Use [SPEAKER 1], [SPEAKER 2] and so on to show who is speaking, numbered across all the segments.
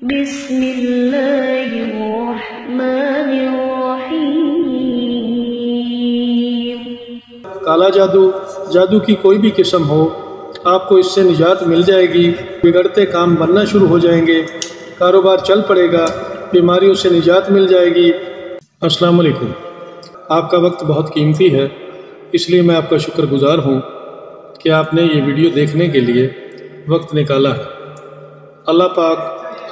[SPEAKER 1] بسم اللہ الرحمن الرحیم۔
[SPEAKER 2] کالا جادو، جادو کی کوئی بھی قسم ہو، آپ کو اس سے نجات مل جائے گی۔ بگڑتے کام بننا شروع ہو جائیں گے، کاروبار چل پڑے گا، بیماریوں سے نجات مل جائے گی۔ السلام علیکم۔ آپ کا وقت بہت قیمتی ہے، اس لیے میں آپ کا شکر گزار ہوں کہ آپ نے یہ ویڈیو دیکھنے کے لیے وقت نکالا ہے۔ اللہ پاک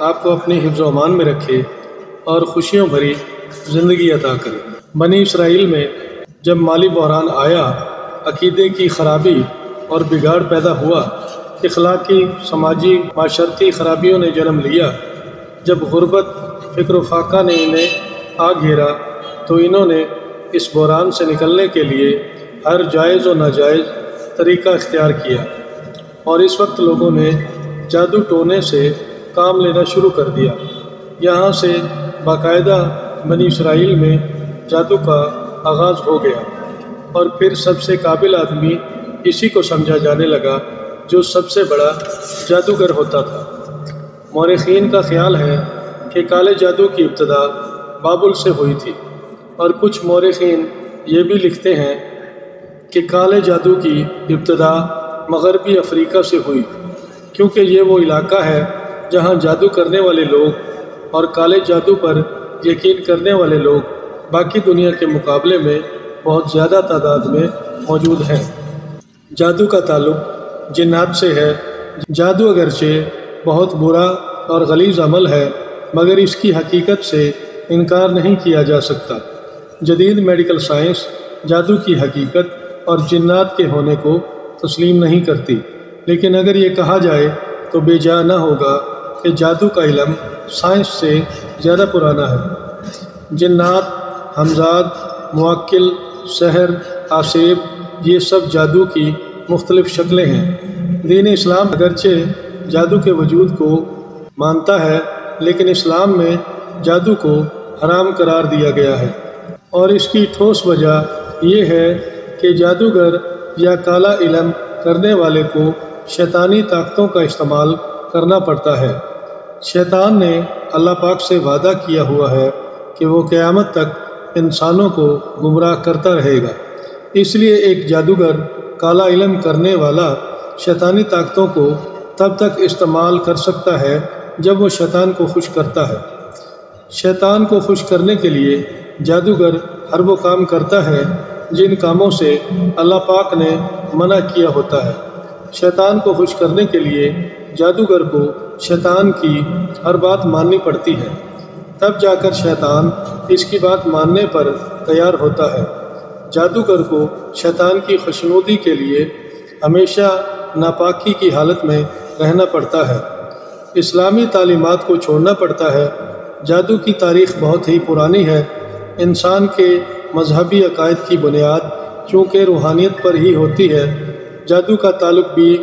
[SPEAKER 2] آپ کو اپنی حفظ و امان میں رکھے اور خوشیوں بھری زندگی عطا کرے۔ بنی اسرائیل میں جب مالی بحران آیا، عقیدے کی خرابی اور بگاڑ پیدا ہوا، اخلاقی، سماجی، معاشرتی خرابیوں نے جنم لیا۔ جب غربت، فکر و فاقہ نے انہیں آ گھیرا تو انہوں نے اس بحران سے نکلنے کے لیے ہر جائز و ناجائز طریقہ اختیار کیا، اور اس وقت لوگوں نے جادو ٹونے سے کام لینا شروع کر دیا۔ یہاں سے باقاعدہ بنی اسرائیل میں جادو کا آغاز ہو گیا، اور پھر سب سے قابل آدمی اسی کو سمجھا جانے لگا جو سب سے بڑا جادوگر ہوتا تھا۔ مورخین کا خیال ہے کہ کالے جادو کی ابتدا بابل سے ہوئی تھی، اور کچھ مورخین یہ بھی لکھتے ہیں کہ کالے جادو کی ابتدا مغربی افریقہ سے ہوئی، کیونکہ یہ وہ علاقہ ہے جہاں جادو کرنے والے لوگ اور کالے جادو پر یقین کرنے والے لوگ باقی دنیا کے مقابلے میں بہت زیادہ تعداد میں موجود ہیں۔ جادو کا تعلق جنات سے ہے۔ جادو اگرچہ بہت برا اور غلیظ عمل ہے، مگر اس کی حقیقت سے انکار نہیں کیا جا سکتا۔ جدید میڈیکل سائنس جادو کی حقیقت اور جنات کے ہونے کو تسلیم نہیں کرتی، لیکن اگر یہ کہا جائے تو بے جا نہ ہوگا کہ جادو کا علم سائنس سے زیادہ پرانا ہے۔ جنات، ہمزاد، موکل، سحر، آسیب، یہ سب جادو کی مختلف شکلیں ہیں۔ دین اسلام اگرچہ جادو کے وجود کو مانتا ہے، لیکن اسلام میں جادو کو حرام قرار دیا گیا ہے، اور اس کی ٹھوس وجہ یہ ہے کہ جادوگر یا کالا علم کرنے والے کو شیطانی طاقتوں کا استعمال کرنا پڑتا ہے۔ شیطان نے اللہ پاک سے وعدہ کیا ہوا ہے کہ وہ قیامت تک انسانوں کو گمراہ کرتا رہے گا۔ اس لیے ایک جادوگر، کالا علم کرنے والا شیطانی طاقتوں کو تب تک استعمال کر سکتا ہے جب وہ شیطان کو خوش کرتا ہے۔ شیطان کو خوش کرنے کے لیے جادوگر ہر وہ کام کرتا ہے جن کاموں سے اللہ پاک نے منع کیا ہوتا ہے۔ شیطان کو خوش کرنے کے لیے جادوگر کو شیطان کی ہر بات ماننی پڑتی ہے، تب جا کر شیطان اس کی بات ماننے پر تیار ہوتا ہے۔ جادوگر کو شیطان کی خوشنودی کے لیے ہمیشہ ناپاکی کی حالت میں رہنا پڑتا ہے، اسلامی تعلیمات کو چھوڑنا پڑتا ہے۔ جادو کی تاریخ بہت ہی پرانی ہے۔ انسان کے مذہبی عقائد کی بنیاد چونکہ روحانیت پر ہی ہوتی ہے، جادو کا تعلق بھی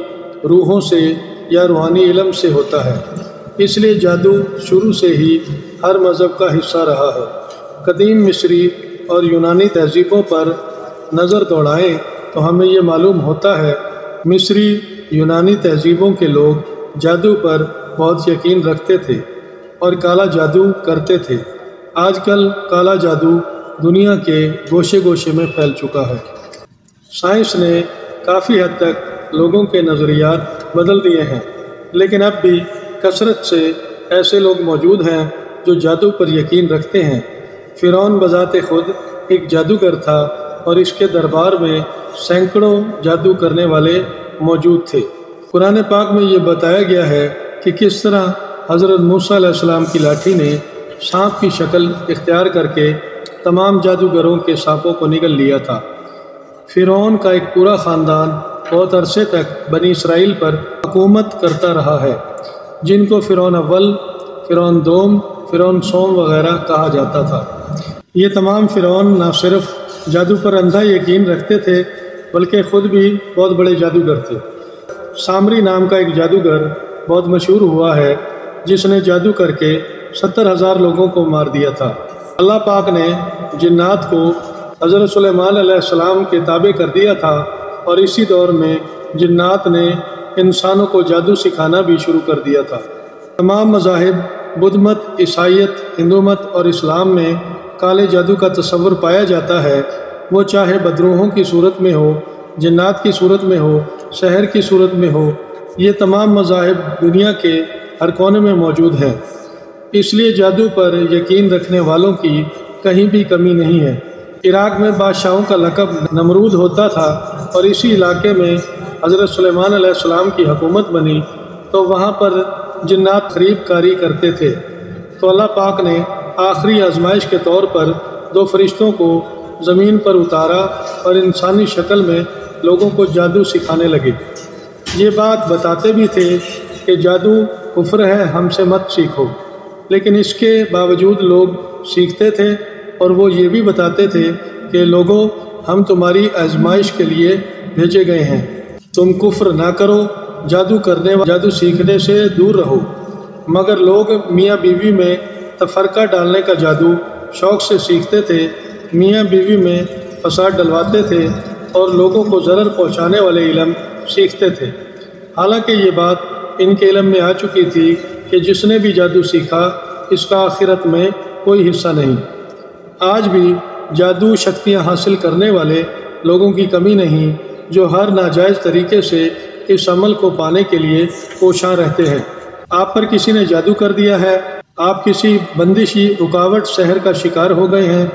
[SPEAKER 2] روحوں سے یا روحانی علم سے ہوتا ہے۔ اس لیے جادو شروع سے ہی ہر مذہب کا حصہ رہا ہے۔ قدیم مصری اور یونانی تہذیبوں پر نظر دوڑائیں تو ہمیں یہ معلوم ہوتا ہے مصری یونانی تہذیبوں کے لوگ جادو پر بہت یقین رکھتے تھے اور کالا جادو کرتے تھے۔ آج کل کالا جادو دنیا کے گوشے گوشے میں پھیل چکا ہے۔ سائنس نے کافی حد تک لوگوں کے نظریات بدل دیے ہیں، لیکن اب بھی کثرت سے ایسے لوگ موجود ہیں جو جادو پر یقین رکھتے ہیں۔ فرعون بذات خود ایک جادوگر تھا، اور اس کے دربار میں سینکڑوں جادو کرنے والے موجود تھے۔ قرآن پاک میں یہ بتایا گیا ہے کہ کس طرح حضرت موسیٰ علیہ السلام کی لاٹھی نے سانپ کی شکل اختیار کر کے تمام جادوگروں کے سانپوں کو نگل لیا تھا۔ فرعون کا ایک پورا خاندان بہت عرصے تک بنی اسرائیل پر حکومت کرتا رہا ہے، جن کو فرعون اول، فرعون دوم، فرعون سوم وغیرہ کہا جاتا تھا۔ یہ تمام فرعون نہ صرف جادو پر اندھا یقین رکھتے تھے بلکہ خود بھی بہت بڑے جادوگر تھے۔ سامری نام کا ایک جادوگر بہت مشہور ہوا ہے، جس نے جادو کر کے 70,000 لوگوں کو مار دیا تھا۔ اللہ پاک نے جنات کو حضرت سلیمان علیہ السلام کے تابع کر دیا تھا، اور اسی دور میں جنات نے انسانوں کو جادو سکھانا بھی شروع کر دیا تھا۔ تمام مذاہب بدھ مت، عیسائیت، ہندو مت اور اسلام میں کالے جادو کا تصور پایا جاتا ہے، وہ چاہے بدروحوں کی صورت میں ہو، جنات کی صورت میں ہو، سحر کی صورت میں ہو، یہ تمام مذاہب دنیا کے ہر کونے میں موجود ہیں۔ اس لیے جادو پر یقین رکھنے والوں کی کہیں بھی کمی نہیں ہے۔ عراق میں بادشاہوں کا لقب نمرود ہوتا تھا، اور اسی علاقے میں حضرت سلیمان علیہ السلام کی حکومت بنی تو وہاں پر جنات فریب کاری کرتے تھے، تو اللہ پاک نے آخری آزمائش کے طور پر 2 فرشتوں کو زمین پر اتارا اور انسانی شکل میں لوگوں کو جادو سکھانے لگے۔ یہ بات بتاتے بھی تھے کہ جادو کفر ہے، ہم سے مت سیکھو، لیکن اس کے باوجود لوگ سیکھتے تھے، اور وہ یہ بھی بتاتے تھے کہ لوگوں، ہم تمہاری آزمائش کے لیے بھیجے گئے ہیں، تم کفر نہ کرو، جادو سیکھنے سے دور رہو۔ مگر لوگ میاں بیوی میں تفرقہ ڈالنے کا جادو شوق سے سیکھتے تھے، میاں بیوی میں فساد ڈلواتے تھے اور لوگوں کو ضرر پہنچانے والے علم سیکھتے تھے، حالانکہ یہ بات ان کے علم میں آ چکی تھی کہ جس نے بھی جادو سیکھا اس کا آخرت میں کوئی حصہ نہیں۔ آج بھی جادو شکتیاں حاصل کرنے والے لوگوں کی کمی نہیں، جو ہر ناجائز طریقے سے اس عمل کو پانے کے لیے کوشاں رہتے ہیں۔ آپ پر کسی نے جادو کر دیا ہے، آپ کسی بندشی رکاوٹ سحر کا شکار ہو گئے ہیں،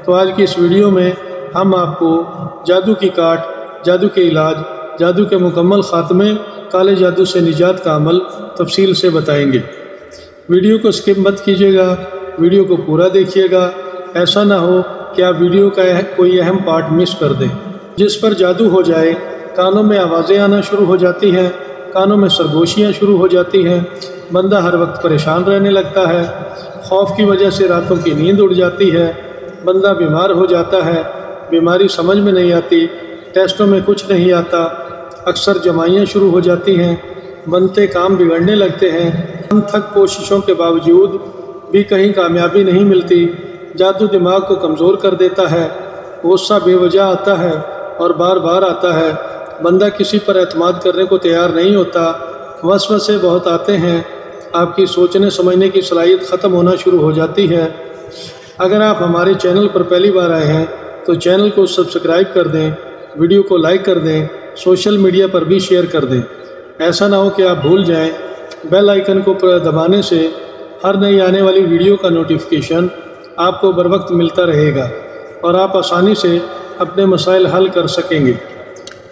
[SPEAKER 2] تو آج کی اس ویڈیو میں ہم آپ کو جادو کی کاٹ، جادو کے علاج، جادو کے مکمل خاتمے، کالے جادو سے نجات کا عمل تفصیل سے بتائیں گے۔ ویڈیو کو سکپ مت کیجیے گا، ویڈیو کو پورا دیکھیے گا، ایسا نہ ہو کہ آپ ویڈیو کا کوئی اہم پارٹ مس کر دیں۔ جس پر جادو ہو جائے، کانوں میں آوازیں آنا شروع ہو جاتی ہیں، کانوں میں سرگوشیاں شروع ہو جاتی ہیں، بندہ ہر وقت پریشان رہنے لگتا ہے، خوف کی وجہ سے راتوں کی نیند اڑ جاتی ہے، بندہ بیمار ہو جاتا ہے، بیماری سمجھ میں نہیں آتی، ٹیسٹوں میں کچھ نہیں آتا، اکثر جمائیاں شروع ہو جاتی ہیں، بنتے کام بگڑنے لگتے ہیں، تھک کوششوں کے باوجود بھی کہیں کامیابی نہیں ملتی، جادو دماغ کو کمزور کر دیتا ہے، غصہ بے وجہ آتا ہے اور بار بار آتا ہے، بندہ کسی پر اعتماد کرنے کو تیار نہیں ہوتا، وسوسے بہت آتے ہیں، آپ کی سوچنے سمجھنے کی صلاحیت ختم ہونا شروع ہو جاتی ہے۔ اگر آپ ہمارے چینل پر پہلی بار آئے ہیں تو چینل کو سبسکرائب کر دیں، ویڈیو کو لائک کر دیں، سوشل میڈیا پر بھی شیئر کر دیں۔ ایسا نہ ہو کہ آپ بھول جائیں، بیل آئیکن کو دبانے سے ہر نئی آنے والی ویڈیو کا نوٹیفیکیشن آپ کو بر وقت ملتا رہے گا اور آپ آسانی سے اپنے مسائل حل کر سکیں گے۔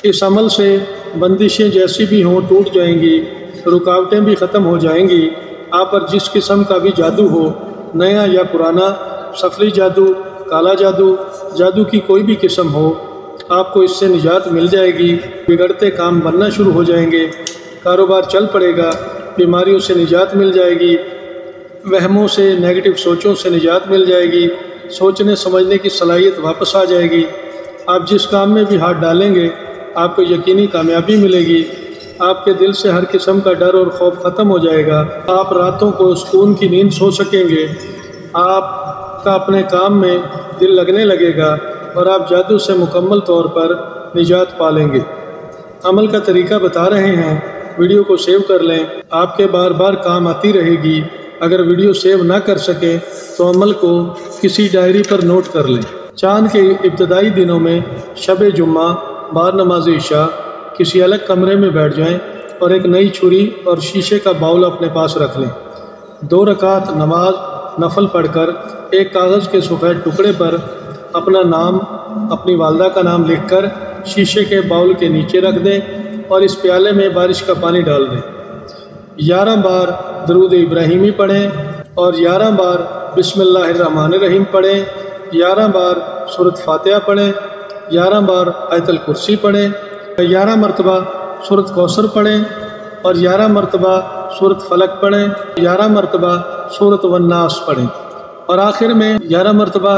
[SPEAKER 2] اس عمل سے بندشیں جیسی بھی ہوں ٹوٹ جائیں گی، رکاوٹیں بھی ختم ہو جائیں گی۔ آپ پر جس قسم کا بھی جادو ہو، نیا یا پرانا، سفلی جادو، کالا جادو، جادو کی کوئی بھی قسم ہو، آپ کو اس سے نجات مل جائے گی، بگڑتے کام بننا شروع ہو جائیں گے، کاروبار چل پڑے گا، بیماریوں سے نجات مل جائے گی، وہموں سے، نیگیٹو سوچوں سے نجات مل جائے گی، سوچنے سمجھنے کی صلاحیت واپس آ جائے گی۔ آپ جس کام میں بھی ہاتھ ڈالیں گے آپ کو یقینی کامیابی ملے گی، آپ کے دل سے ہر قسم کا ڈر اور خوف ختم ہو جائے گا، آپ راتوں کو سکون کی نیند سو سکیں گے، آپ کا اپنے کام میں دل لگنے لگے گا اور آپ جادو سے مکمل طور پر نجات پا لیں گے۔ عمل کا طریقہ بتا رہے ہیں، ویڈیو کو سیو کر لیں، آپ کے بار بار کام آتی رہے گی۔ اگر ویڈیو سیو نہ کر سکیں تو عمل کو کسی ڈائری پر نوٹ کر لیں۔ چاند کے ابتدائی دنوں میں شب جمعہ بعد نماز عشاء کسی الگ کمرے میں بیٹھ جائیں اور ایک نئی چھری اور شیشے کا باؤل اپنے پاس رکھ لیں۔ 2 رکعت نماز نفل پڑھ کر ایک کاغذ کے سفید ٹکڑے پر اپنا نام، اپنی والدہ کا نام لکھ کر شیشے کے باؤل کے نیچے رکھ دیں اور اس پیالے میں بارش کا پانی ڈال دیں۔ 11 بار درود ابراہیمی پڑھیں اور 11 بار بسم اللہ الرحمن الرحیم پڑھیں، 11 بار سورۃ فاتحہ پڑھیں، 11 بار آیت الکرسی پڑھیں، 11 مرتبہ سورۃ کوثر پڑھیں اور 11 مرتبہ سورۃ فلق پڑھیں، 11 مرتبہ سورۃ والناس پڑھیں، اور آخر میں 11 مرتبہ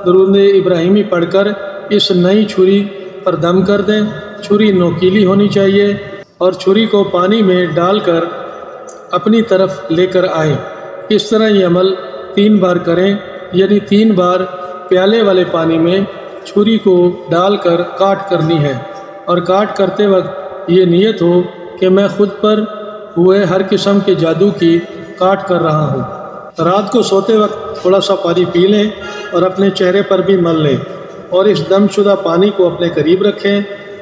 [SPEAKER 2] درود ابراہیمی پڑھ کر اس نئی چھری پر دم کر دیں۔ چھری نوکیلی ہونی چاہیے اور چھری کو پانی میں ڈال کر اپنی طرف لے کر آئیں۔ اس طرح یہ عمل 3 بار کریں، یعنی 3 بار پیالے والے پانی میں چھری کو ڈال کر کاٹ کرنی ہے، اور کاٹ کرتے وقت یہ نیت ہو کہ میں خود پر ہوئے ہر قسم کے جادو کی کاٹ کر رہا ہوں۔ رات کو سوتے وقت تھوڑا سا پانی پی لیں اور اپنے چہرے پر بھی مل لیں، اور اس دم شدہ پانی کو اپنے قریب رکھیں،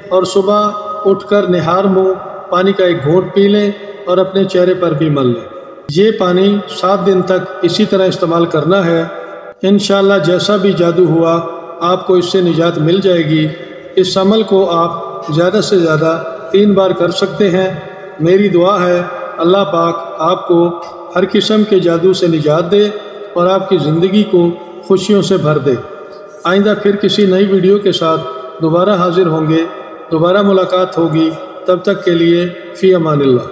[SPEAKER 2] اور صبح اٹھ کر نہار منہ پانی کا ایک گھونٹ پی لیں اور اپنے چہرے پر بھی مل لیں۔ یہ پانی 7 دن تک اسی طرح استعمال کرنا ہے۔ انشاءاللہ جیسا بھی جادو ہوا آپ کو اس سے نجات مل جائے گی۔ اس عمل کو آپ زیادہ سے زیادہ 3 بار کر سکتے ہیں۔ میری دعا ہے اللہ پاک آپ کو ہر قسم کے جادو سے نجات دے اور آپ کی زندگی کو خوشیوں سے بھر دے۔ آئندہ پھر کسی نئی ویڈیو کے ساتھ دوبارہ حاضر ہوں گے، دوبارہ ملاقات ہوگی۔ تب تک کے لیے فی امان اللہ۔